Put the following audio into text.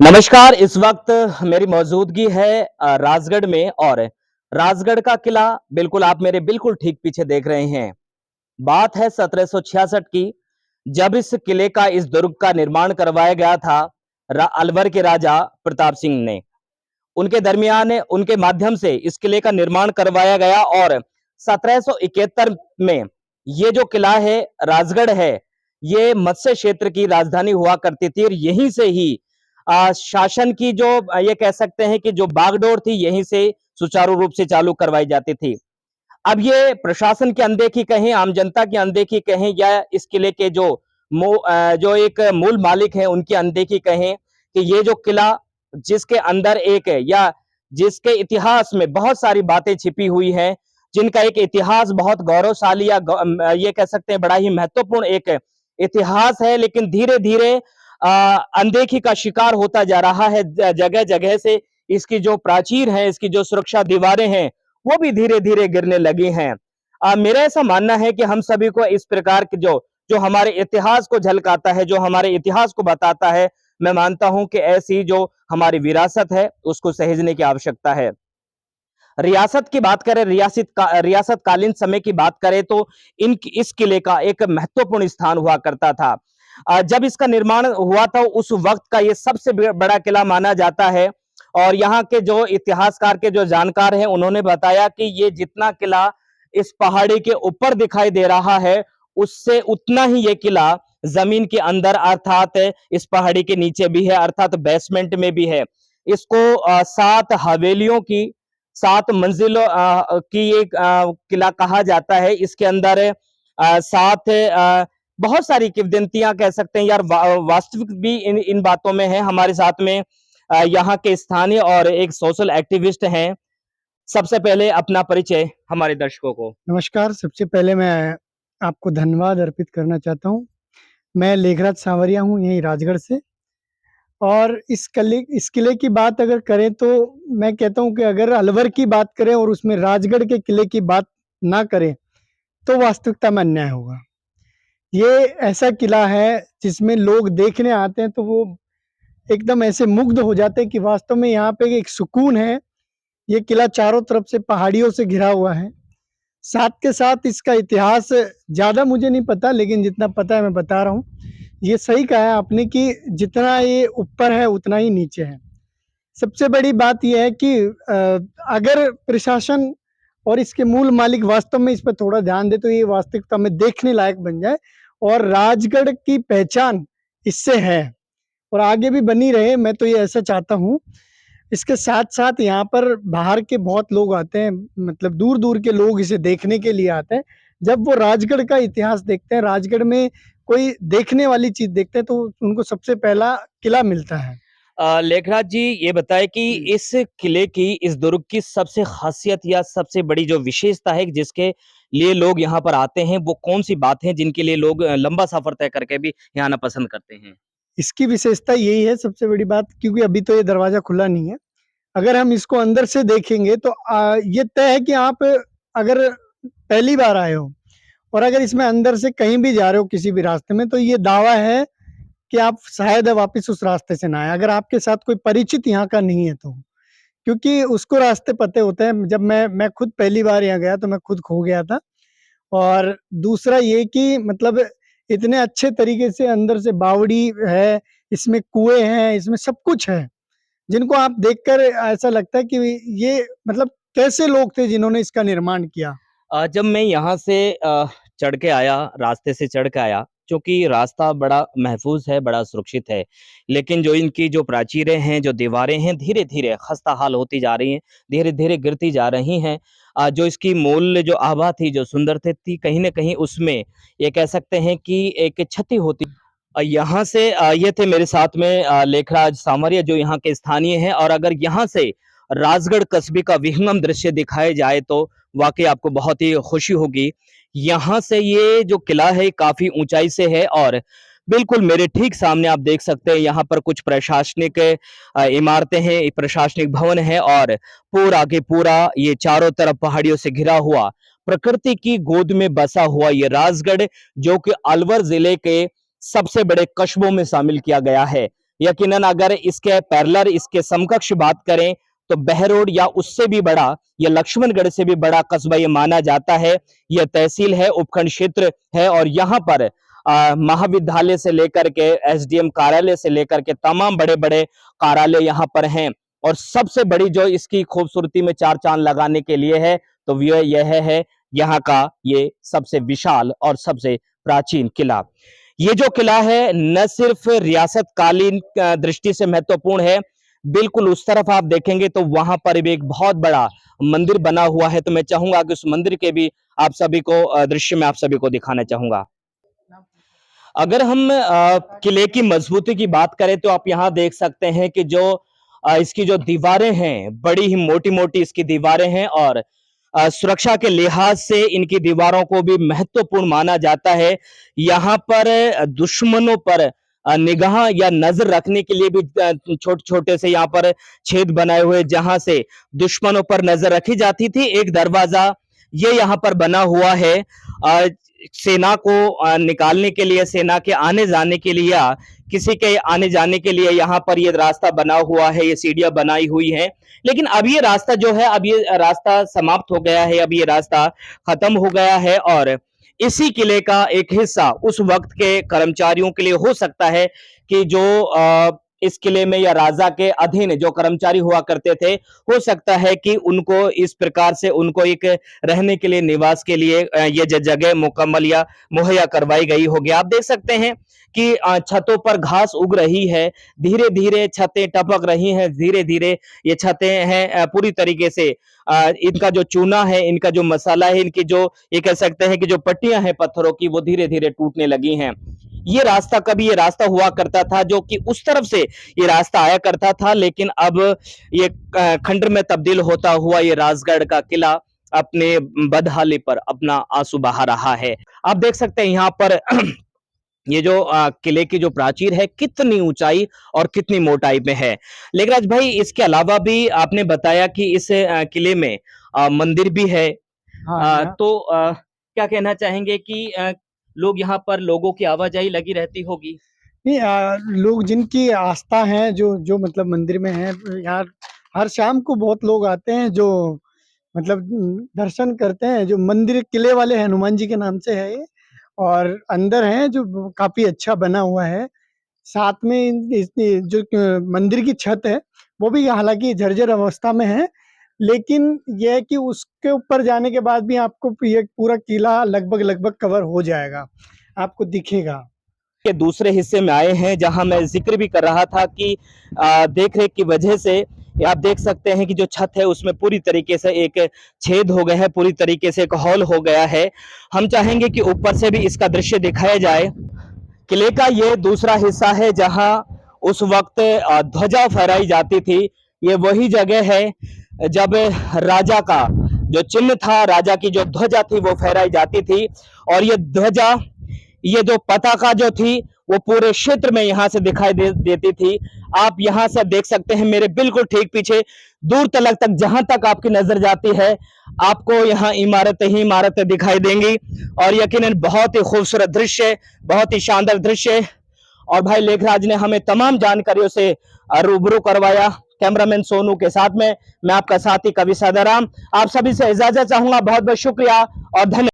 नमस्कार। इस वक्त मेरी मौजूदगी है राजगढ़ में और राजगढ़ का किला बिल्कुल आप मेरे बिल्कुल ठीक पीछे देख रहे हैं। बात है 1766 की, जब इस किले का इस दुर्ग का निर्माण करवाया गया था अलवर के राजा प्रताप सिंह ने। उनके दरमियान उनके माध्यम से इस किले का निर्माण करवाया गया और 1771 में ये जो किला है राजगढ़ है, ये मत्स्य क्षेत्र की राजधानी हुआ करती थी और यहीं से ही शासन की जो ये कह सकते हैं कि जो बागडोर थी यहीं से सुचारू रूप से चालू करवाई जाती थी। अब ये प्रशासन की अनदेखी कहें, आम जनता की अनदेखी कहें या इस किले के जो एक मूल मालिक हैं उनकी अनदेखी कहें कि ये जो किला जिसके अंदर एक या जिसके इतिहास में बहुत सारी बातें छिपी हुई हैं, जिनका एक इतिहास बहुत गौरवशाली या ये कह सकते हैं बड़ा ही महत्वपूर्ण एक इतिहास है, लेकिन धीरे-धीरे अनदेखी का शिकार होता जा रहा है। जगह-जगह से इसकी जो प्राचीर है, इसकी जो सुरक्षा दीवारें हैं, वो भी धीरे-धीरे गिरने लगी हैं। मेरा ऐसा मानना है कि हम सभी को इस प्रकार के जो जो हमारे इतिहास को झलकाता है, जो हमारे इतिहास को बताता है, मैं मानता हूं कि ऐसी जो हमारी विरासत है, उसको सहेजने की आवश्यकता है। रियासत की बात करें, रियासत कालीन समय की बात करें तो इस किले का एक महत्वपूर्ण स्थान हुआ करता था। जब इसका निर्माण हुआ था उस वक्त का ये सबसे बड़ा किला माना जाता है और यहाँ के जो इतिहासकार के जो जानकार हैं उन्होंने बताया कि ये जितना किला इस पहाड़ी के ऊपर दिखाई दे रहा है, उससे उतना ही ये किला जमीन के अंदर अर्थात इस पहाड़ी के नीचे भी है, अर्थात बेसमेंट में भी है। इसको 7 हवेलियों की 7 मंजिलों की एक किला कहा जाता है। इसके अंदर 7 बहुत सारी किंवदंतियां कह सकते हैं यार, वास्तविक भी इन बातों में है। हमारे साथ में यहाँ के स्थानीय और एक सोशल एक्टिविस्ट हैं। सबसे पहले अपना परिचय हमारे दर्शकों को। नमस्कार, सबसे पहले मैं आपको धन्यवाद अर्पित करना चाहता हूँ। मैं लेखराज सांवरिया हूँ, यहीं राजगढ़ से। और इस किले की बात अगर करें तो मैं कहता हूँ कि अगर अलवर की बात करें और उसमें राजगढ़ के किले की बात ना करें, तो वास्तविकता में अन्याय होगा। ये ऐसा किला है जिसमें लोग देखने आते हैं तो वो एकदम ऐसे मुग्ध हो जाते हैं कि वास्तव में यहाँ पे एक सुकून है। ये किला चारों तरफ से पहाड़ियों से घिरा हुआ है। साथ के साथ इसका इतिहास ज़्यादा मुझे नहीं पता, लेकिन जितना पता है मैं बता रहा हूँ। ये सही कहा है आपने कि जितना ये ऊपर है उतना ही नीचे है। सबसे बड़ी बात ये है कि अगर प्रशासन और इसके मूल मालिक वास्तव में इस पे थोड़ा ध्यान दे तो ये वास्तविकता में देखने लायक बन जाए और राजगढ़ की पहचान इससे है और आगे भी बनी रहे, मैं तो ये ऐसा चाहता हूँ। इसके साथ-साथ यहाँ पर बाहर के बहुत लोग आते हैं, मतलब दूर-दूर के लोग इसे देखने के लिए आते हैं। जब वो राजगढ़ का इतिहास देखते हैं, राजगढ़ में कोई देखने वाली चीज़ देखते हैं, तो उनको सबसे पहला किला मिलता है। लेखराज जी, ये बताएं कि इस किले की, इस दुर्ग की सबसे खासियत या सबसे बड़ी जो विशेषता है जिसके लिए लोग यहाँ पर आते हैं, वो कौन सी बात है जिनके लिए लोग लंबा सफर तय करके भी यहाँ आना पसंद करते हैं? इसकी विशेषता यही है सबसे बड़ी बात, क्योंकि अभी तो ये दरवाज़ा खुला नहीं है। अगर हम इसको अंदर से देखेंगे तो ये तय है कि आप अगर पहली बार आए हो और अगर इसमें अंदर से कहीं भी जा रहे हो किसी भी रास्ते में, तो ये दावा है कि आप शायद वापस उस रास्ते से ना आए, अगर आपके साथ कोई परिचित यहाँ का नहीं है तो। क्योंकि उसको रास्ते पते होते हैं। जब मैं खुद पहली बार यहाँ गया तो मैं खुद खो गया था। और दूसरा ये कि मतलब इतने अच्छे तरीके से अंदर से बावड़ी है, इसमें कुएँ हैं, इसमें सब कुछ है, जिनको आप देखकर ऐसा लगता है कि ये मतलब कैसे लोग थे जिन्होंने इसका निर्माण किया। जब मैं यहाँ से चढ़ के आया, रास्ते से चढ़ के आया, चूँकि रास्ता बड़ा महफूज़ है, बड़ा सुरक्षित है, लेकिन जो इनकी जो प्राचीरें हैं, जो दीवारें हैं, धीरे-धीरे खस्ता-हाल होती जा रही हैं, धीरे-धीरे गिरती जा रही हैं। जो इसकी मूल जो आभा थी, जो सुंदरता थी, कहीं न कहीं उसमें ये कह सकते हैं कि एक क्षति होती। यहाँ से ये थे मेरे साथ में लेखराज सांवरिया जो यहाँ के स्थानीय हैं और अगर यहाँ से राजगढ़ कस्बे का विहंगम दृश्य दिखाया जाए तो वाक़ई आपको बहुत ही खुशी होगी। यहाँ से ये जो किला है काफ़ी ऊँचाई से है और बिल्कुल मेरे ठीक सामने आप देख सकते हैं यहाँ पर कुछ प्रशासनिक इमारतें हैं, प्रशासनिक भवन है और पूरा के पूरा ये चारों तरफ पहाड़ियों से घिरा हुआ, प्रकृति की गोद में बसा हुआ ये राजगढ़ जो कि अलवर ज़िले के सबसे बड़े कस्बों में शामिल किया गया है। यकीनन अगर इसके पैरेलल, इसके समकक्ष बात करें तो बहरोड या उससे भी बड़ा, या लक्ष्मणगढ़ से भी बड़ा कस्बा ये माना जाता है। यह तहसील है, उपखंड क्षेत्र है, और यहाँ पर महाविद्यालय से लेकर के एसडीएम कार्यालय से लेकर के तमाम बड़े बड़े कार्यालय यहाँ पर हैं। और सबसे बड़ी जो इसकी खूबसूरती में चार चांद लगाने के लिए है तो वह यह है यहाँ का ये सबसे विशाल और सबसे प्राचीन किला। ये जो किला है न सिर्फ रियासत कालीन दृष्टि से महत्वपूर्ण है, बिल्कुल उस तरफ आप देखेंगे तो वहां पर भी एक बहुत बड़ा मंदिर बना हुआ है। तो मैं चाहूंगा कि उस मंदिर के भी आप सभी को दृश्य में आप सभी को दिखाना चाहूंगा। अगर हम किले की मजबूती की बात करें तो आप यहाँ देख सकते हैं कि जो इसकी जो दीवारें हैं, बड़ी ही मोटी मोटी इसकी दीवारें हैं, और सुरक्षा के लिहाज से इनकी दीवारों को भी महत्वपूर्ण माना जाता है। यहाँ पर दुश्मनों पर निगाह या नजर रखने के लिए भी छोटे छोटे से यहाँ पर छेद बनाए हुए, जहां से दुश्मनों पर नजर रखी जाती थी। एक दरवाजा ये यहाँ पर बना हुआ है सेना को निकालने के लिए, सेना के आने जाने के लिए, या किसी के आने जाने के लिए यहाँ पर ये रास्ता बना हुआ है, ये सीढ़ियां बनाई हुई हैं। लेकिन अब ये रास्ता जो है, अब ये रास्ता समाप्त हो गया है, अब ये रास्ता खत्म हो गया है, और इसी किले का एक हिस्सा उस वक्त के कर्मचारियों के लिए हो सकता है कि जो इस किले में या राजा के अधीन जो कर्मचारी हुआ करते थे, हो सकता है कि उनको इस प्रकार से उनको एक रहने के लिए, निवास के लिए ये जगह मुकम्मल या मुहैया करवाई गई होगी। आप देख सकते हैं कि छतों पर घास उग रही है, धीरे धीरे छतें टपक रही हैं, धीरे धीरे ये छतें हैं पूरी तरीके से इनका जो चूना है, इनका जो मसाला है, इनकी जो ये कह सकते हैं कि जो पट्टियां हैं पत्थरों की, वो धीरे धीरे टूटने लगी हैं। ये रास्ता कभी ये रास्ता हुआ करता था जो कि उस तरफ से ये रास्ता आया करता था, लेकिन अब ये खंडर में तब्दील होता हुआ ये राजगढ़ का किला अपने बदहाली पर अपना आंसू बहा रहा है। आप देख सकते हैं यहाँ पर ये जो किले की जो प्राचीर है कितनी ऊंचाई और कितनी मोटाई में है। लेखराज भाई, इसके अलावा भी आपने बताया कि इस किले में मंदिर भी है। हाँ, तो क्या कहना चाहेंगे कि लोग यहाँ पर, लोगों की आवाजाही लगी रहती होगी? नहीं लोग जिनकी आस्था है, जो जो मतलब मंदिर में है, यार हर शाम को बहुत लोग आते हैं जो मतलब दर्शन करते हैं। जो मंदिर किले वाले हनुमान जी के नाम से है ये, और अंदर है जो काफी अच्छा बना हुआ है। साथ में जो मंदिर की छत है वो भी हालांकि जर्जर अवस्था में है, लेकिन यह है कि उसके ऊपर जाने के बाद भी आपको ये पूरा किला लगभग लगभग कवर हो जाएगा, आपको दिखेगा। के दूसरे हिस्से में आए हैं जहां मैं जिक्र भी कर रहा था कि देख रेख की वजह से आप देख सकते हैं कि जो छत है उसमें पूरी तरीके से एक छेद हो गया है, पूरी तरीके से एक हॉल हो गया है। हम चाहेंगे कि ऊपर से भी इसका दृश्य दिखाया जाए। किले का ये दूसरा हिस्सा है जहां उस वक्त ध्वजा फहराई जाती थी। ये वही जगह है जब राजा का जो चिन्ह था, राजा की जो ध्वजा थी वो फहराई जाती थी, और ये ध्वजा, ये जो पताका जो थी वो पूरे क्षेत्र में यहां से दिखाई देती थी। आप यहां से देख सकते हैं मेरे बिल्कुल ठीक पीछे, दूर तक जहां तक आपकी नजर जाती है आपको यहाँ इमारतें ही इमारतें दिखाई देंगी, और यकीनन बहुत ही खूबसूरत दृश्य, बहुत ही शानदार दृश्य। और भाई लेखराज ने हमें तमाम जानकारियों से रूबरू करवाया। कैमरामैन सोनू के साथ में मैं आपका साथी कवि सदाराम, आप सभी से इजाजत चाहूंगा। बहुत बहुत शुक्रिया और धन्यवाद।